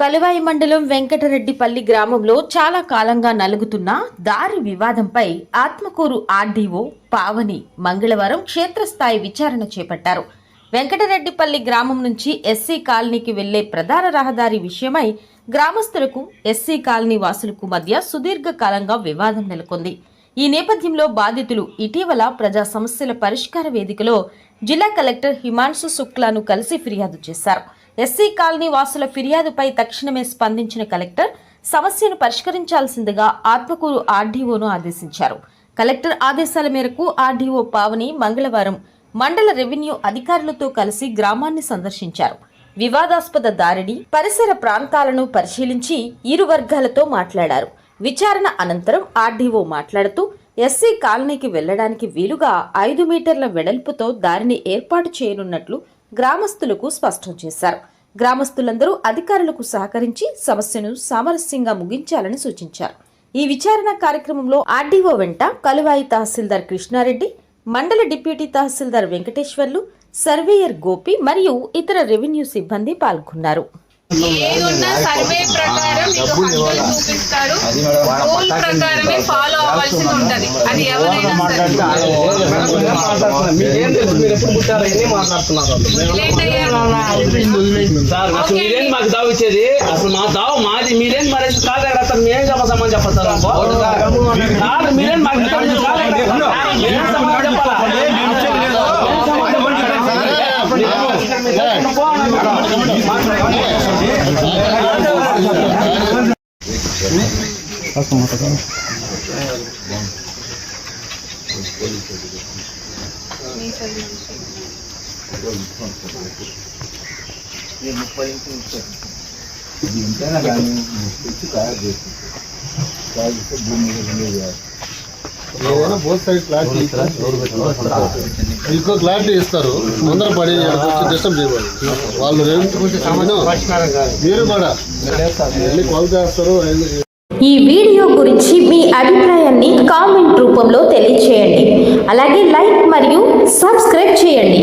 కలువాయి మండలం వెంకటరెడ్డిపల్లి గ్రామంలో చాలా కాలంగా నలుగుతున్న దారి వివాదంపై ఆత్మకూరు ఆర్డీఓ పావని మంగళవారం క్షేత్రస్థాయి విచారణ చేపట్టారు. వెంకటరెడ్డిపల్లి గ్రామం నుంచి ఎస్సీ కాలనీకి వెళ్లే ప్రధాన రహదారి విషయమై గ్రామస్తులకు ఎస్సీ కాలనీ వాసులకు మధ్య సుదీర్ఘ కాలంగా వివాదం నెలకొంది. ఈ నేపథ్యంలో బాధితులు ఇటీవల ప్రజా సమస్యల పరిష్కార వేదికలో జిల్లా కలెక్టర్ హిమాంశు శుక్లాను కలిసి ఫిర్యాదు చేశారు. ఎస్సీ కాలనీ వాసుల ఫిర్యాదుపై తక్షణమే స్పందించిన కలెక్టర్ సమస్యను పరిష్కరించాల్సిందిగా ఆత్మకూరు ఆర్డీఓను ఆదేశించారు. కలెక్టర్ ఆదేశాల మేరకు ఆర్డీఓ పావని మంగళవారం మండల రెవెన్యూ అధికారులతో కలిసి గ్రామాన్ని సందర్శించారు. వివాదాస్పద దారిని పరిసర ప్రాంతాలను పరిశీలించి ఇరు వర్గాలతో మాట్లాడారు. విచారణ అనంతరం ఆర్డీఓ మాట్లాడుతూ ఎస్సీ కాలనీకి వెళ్లడానికి వీలుగా 5 మీటర్ల వెడల్పుతో దారిని ఏర్పాటు చేయనున్నట్లు గ్రామస్తులకు స్పష్టం చేశారు. గ్రామస్తులందరూ అధికారులకు సహకరించి సమస్యను సామరస్యంగా ముగించాలని సూచించారు. ఈ విచారణ కార్యక్రమంలో ఆర్డీఓ వెంట కలువాయి తహసీల్దార్ కృష్ణారెడ్డి, మండల డిప్యూటీ తహసీల్దార్ వెంకటేశ్వర్లు, సర్వేయర్ గోపి మరియు ఇతర రెవెన్యూ సిబ్బంది పాల్గొన్నారు. సర్వే ప్రకారం చూపిస్తారు. రూల్ ప్రకారమే ఫాలో అవ్వాల్సి ఉంటది. అది ఎవరైనా మాకు దావు ఇచ్చేది అసలు మా దావు మాది. మీరేం మరి కాదు మేం చెప్పమని చెప్పారు. మీరేం మాకు బోత్ సైడ్ క్లారిటీ ఇంకో క్లారిటీ ఇస్తారు. ముందర పడి డిస్టర్బ్ చేయబడి వాళ్ళు మీరు కూడా వెళ్ళి కాల్ చేస్తారు. ఈ వీడియో గురించి మీ అభిప్రాయాన్ని కామెంట్ రూపంలో తెలియజేయండి. అలాగే లైక్ మరియు సబ్స్క్రైబ్ చేయండి.